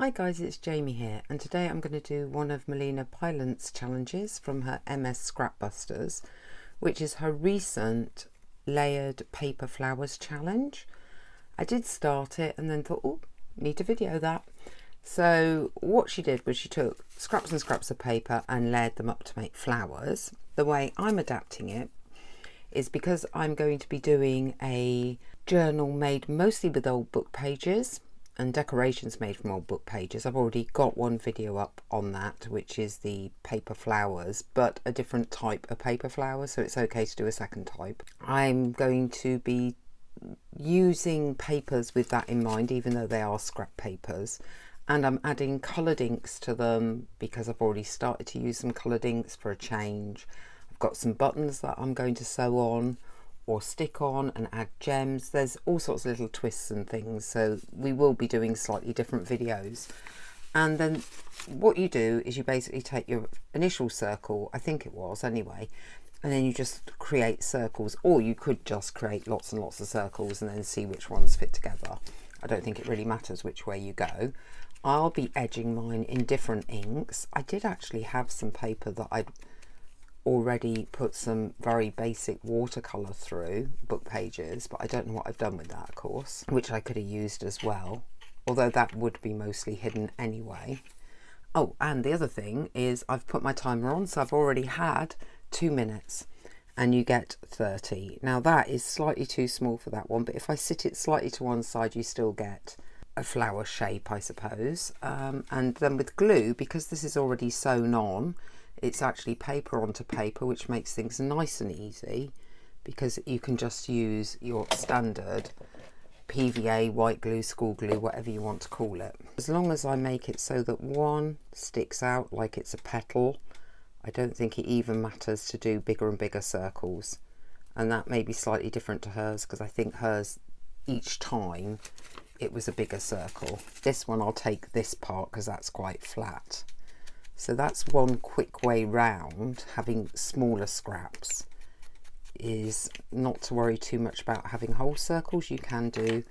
Hi guys, it's Jamie here, and today I'm going to do one of Melina Pylant's challenges from her MS Scrapbusters, which is her recent layered paper flowers challenge. I did start it and then thought, oh, need to video that. So what she did was she took scraps and scraps of paper and layered them up to make flowers. The way I'm adapting it is because I'm going to be doing a journal made mostly with old book pages and decorations made from old book pages. I've already got one video up on that, which is the paper flowers, but a different type of paper flowers, so it's okay to do a second type. I'm going to be using papers with that in mind, even though they are scrap papers, and I'm adding coloured inks to them because I've already started to use some coloured inks for a change. I've got some buttons that I'm going to sew on or stick on and add gems. There's all sorts of little twists and things, so we will be doing slightly different videos. And then what you do is you basically take your initial circle, I think it was anyway, and then you just create circles, or you could just create lots and lots of circles and then see which ones fit together. I don't think it really matters which way you go. I'll be edging mine in different inks. I did actually have some paper that I'd already put some very basic watercolour through book pages, but I don't know what I've done with that, of course, which I could have used as well, although that would be mostly hidden anyway. Oh, and the other thing is I've put my timer on, so I've already had 2 minutes and you get 30. Now that is slightly too small for that one, but if I sit it slightly to one side you still get a flower shape, I suppose. And then with glue, because this is already sewn on, it's actually paper onto paper, which makes things nice and easy because you can just use your standard PVA, white glue, school glue, whatever you want to call it. As long as I make it so that one sticks out like it's a petal, I don't think it even matters to do bigger and bigger circles. And that may be slightly different to hers because I think hers, each time, it was a bigger circle. This one I'll take this part because that's quite flat. So that's one quick way round having smaller scraps, is not to worry too much about having whole circles. You can do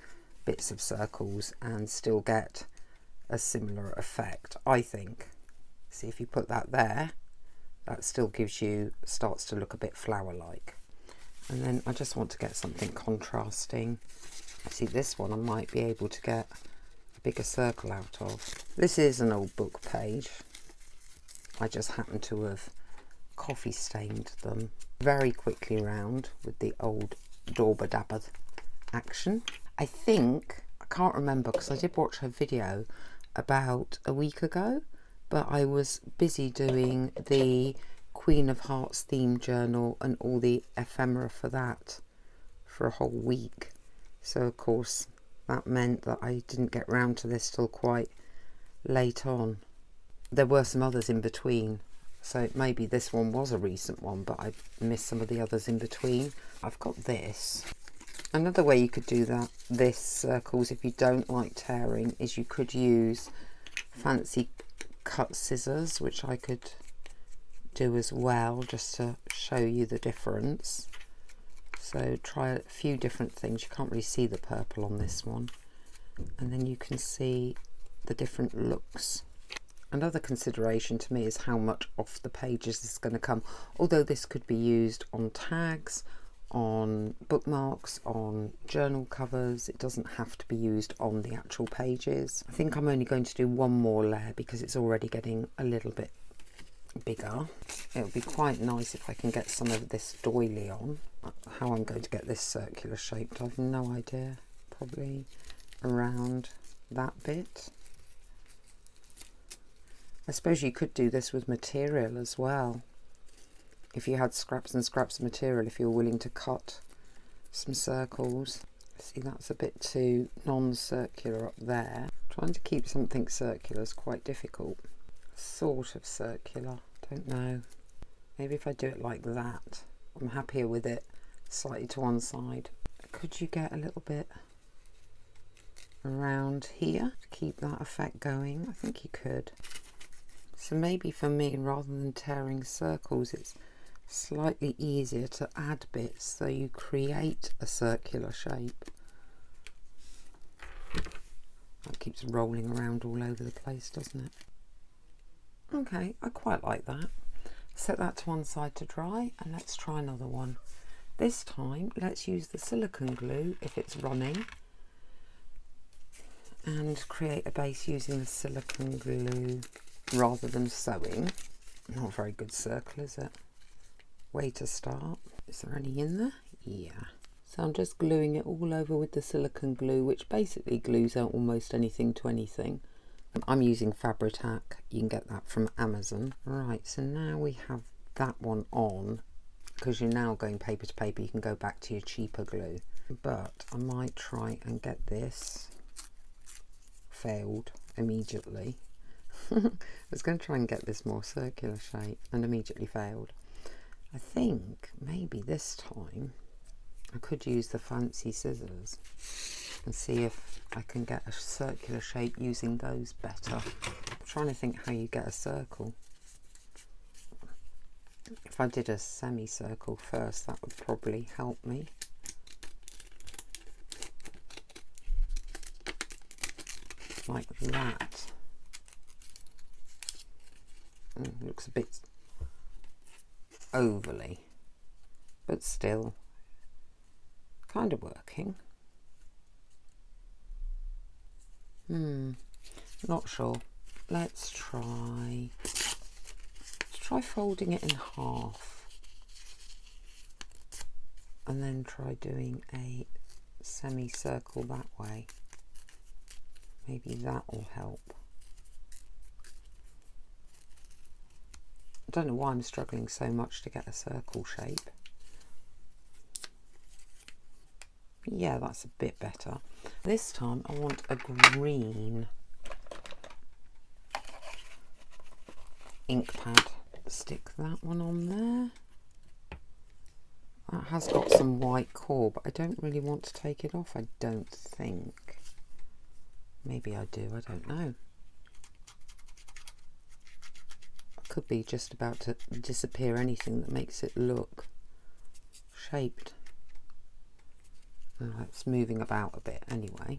bits of circles and still get a similar effect, I think. See, if you put that there, that still gives you, starts to look a bit flower-like. And then I just want to get something contrasting. See, this one I might be able to get a bigger circle out of. This is an old book page. I just happen to have coffee stained them very quickly round with the old Dauber Dabber action. I think, I can't remember because I did watch her video about a week ago, but I was busy doing the Queen of Hearts theme journal and all the ephemera for that for a whole week. So of course that meant that I didn't get round to this till quite late on. There were some others in between, so maybe this one was a recent one, but I missed some of the others in between. I've got this. Another way you could do that, this circles, if you don't like tearing, is you could use fancy cut scissors, which I could do as well, just to show you the difference. So try a few different things. You can't really see the purple on this one, and then you can see the different looks. Another consideration to me is how much off the pages this is going to come, although this could be used on tags, on bookmarks, on journal covers. It doesn't have to be used on the actual pages. I think I'm only going to do one more layer because it's already getting a little bit bigger. It would be quite nice if I can get some of this doily on. How I'm going to get this circular shaped, I've no idea. Probably around that bit. I suppose you could do this with material as well. If you had scraps and scraps of material, if you're willing to cut some circles. See, that's a bit too non-circular up there. Trying to keep something circular is quite difficult. Sort of circular, don't know. Maybe if I do it like that, I'm happier with it slightly to one side. Could you get a little bit around here to keep that effect going? I think you could. So maybe for me, rather than tearing circles, it's slightly easier to add bits so you create a circular shape. That keeps rolling around all over the place, doesn't it? Okay, I quite like that. Set that to one side to dry, and let's try another one. This time, let's use the silicone glue if it's running, and create a base using the silicone glue rather than sewing. Not a very good circle, is it? Way to start. Is there any in there? Yeah. So I'm just gluing it all over with the silicone glue, which basically glues out almost anything to anything. I'm using Fabri-Tac. You can get that from Amazon. Right, so now we have that one on. Because you're now going paper to paper, you can go back to your cheaper glue. But I might try and get this. Failed immediately. I was going to try and get this more circular shape and immediately failed. I think maybe this time I could use the fancy scissors and see if I can get a circular shape using those better. I'm trying to think how you get a circle. If I did a semicircle first, that would probably help me. Like that. Looks a bit overly, but still kind of working. Not sure. Let's try folding it in half and then try doing a semicircle that way. Maybe that will help. I don't know why I'm struggling so much to get a circle shape. Yeah, that's a bit better. This time I want a green ink pad. Stick that one on there. That has got some white core, but I don't really want to take it off, I don't think. Maybe I do, I don't know. I could be just about to disappear anything that makes it look shaped. It's moving about a bit anyway.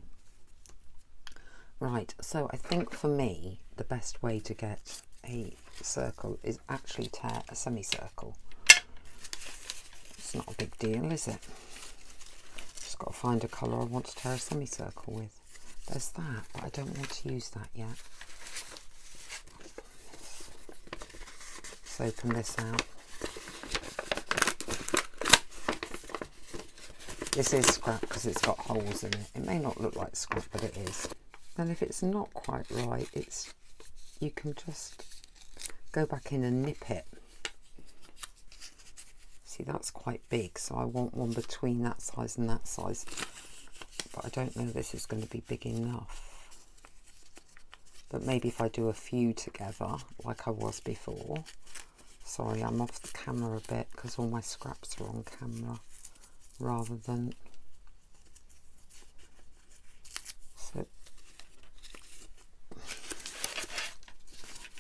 Right, so I think for me the best way to get a circle is actually tear a semicircle. It's not a big deal, is it? Just got to find a colour I want to tear a semicircle with. There's that, but I don't want to use that yet. Let's open this out. This is scrap because it's got holes in it. It may not look like scrap, but it is. And if it's not quite right, you can just go back in and nip it. See, that's quite big, so I want one between that size and that size. But I don't know if this is going to be big enough. But maybe if I do a few together, like I was before. Sorry, I'm off the camera a bit because all my scraps are on camera rather than...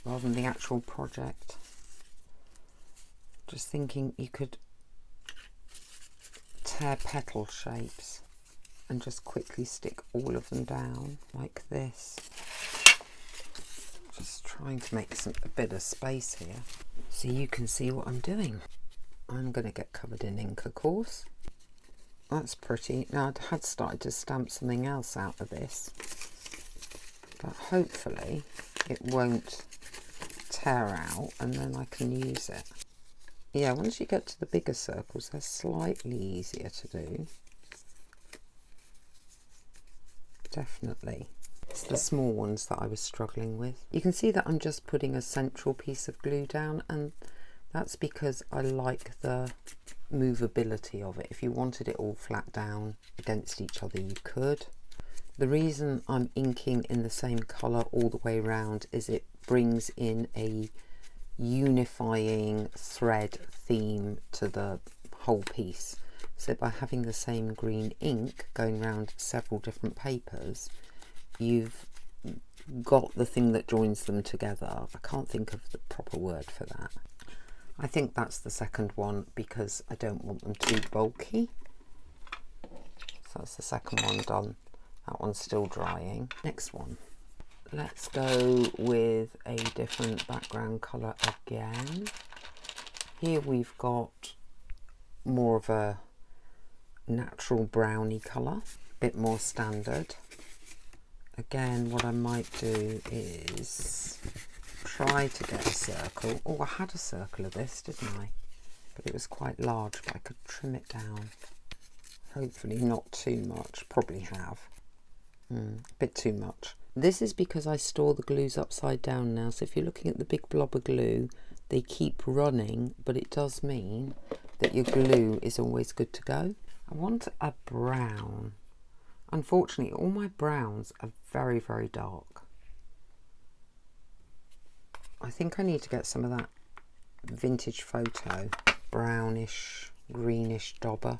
rather than the actual project. Just thinking you could tear petal shapes and just quickly stick all of them down like this. Just trying to make a bit of space here so you can see what I'm doing. I'm going to get covered in ink, of course. That's pretty. Now I had started to stamp something else out of this, but hopefully it won't tear out and then I can use it. Yeah, once you get to the bigger circles, they're slightly easier to do. Definitely. It's the small ones that I was struggling with. You can see that I'm just putting a central piece of glue down, and that's because I like the movability of it. If you wanted it all flat down against each other, you could. The reason I'm inking in the same colour all the way around is it brings in a unifying thread theme to the whole piece. So by having the same green ink going around several different papers, you've got the thing that joins them together. I can't think of the proper word for that. I think that's the second one because I don't want them too bulky. So that's the second one done. That one's still drying. Next one. Let's go with a different background colour again. Here we've got more of a natural browny colour, a bit more standard. Again, what I might do is try to get a circle. Oh, I had a circle of this, didn't I? But it was quite large, but I could trim it down. Hopefully not too much. Probably have. A bit too much. This is because I store the glues upside down now. So if you're looking at the big blob of glue, they keep running, but it does mean that your glue is always good to go. I want a brown. Unfortunately, all my browns are very, very dark. I think I need to get some of that vintage photo brownish, greenish dauber.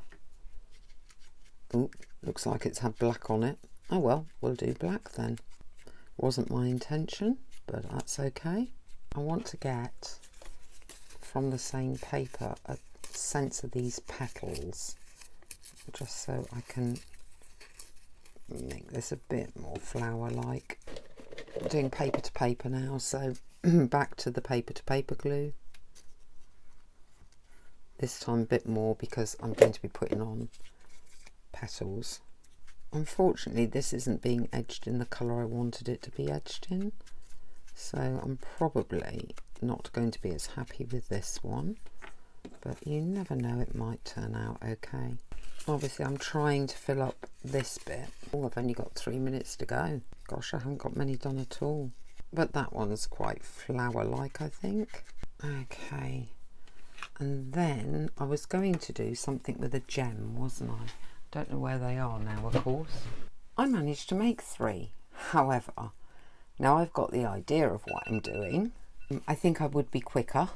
Oh, looks like it's had black on it. Oh well, we'll do black then. Wasn't my intention, but that's okay. I want to get from the same paper a sense of these petals, just so I can make this a bit more flower-like. I'm doing paper to paper now, so back to the paper to paper glue. This time a bit more because I'm going to be putting on petals. Unfortunately, this isn't being edged in the colour I wanted it to be edged in, so I'm probably not going to be as happy with this one, but you never know, it might turn out okay. Obviously I'm trying to fill up this bit. Oh, I've only got 3 minutes to go. Gosh, I haven't got many done at all. But that one's quite flower-like, I think. Okay, and then I was going to do something with a gem, wasn't I? Don't know where they are now, of course. I managed to make 3. However, now I've got the idea of what I'm doing, I think I would be quicker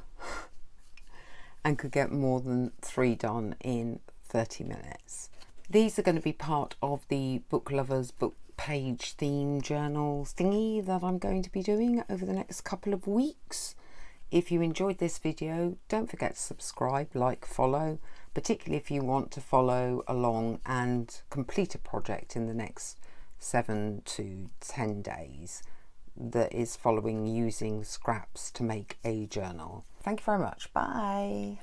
and could get more than 3 done in 30 minutes. These are going to be part of the Book Lovers book page theme journal thingy that I'm going to be doing over the next couple of weeks. If you enjoyed this video, don't forget to subscribe, like, follow, particularly if you want to follow along and complete a project in the next 7 to 10 days that is following using scraps to make a journal. Thank you very much. Bye.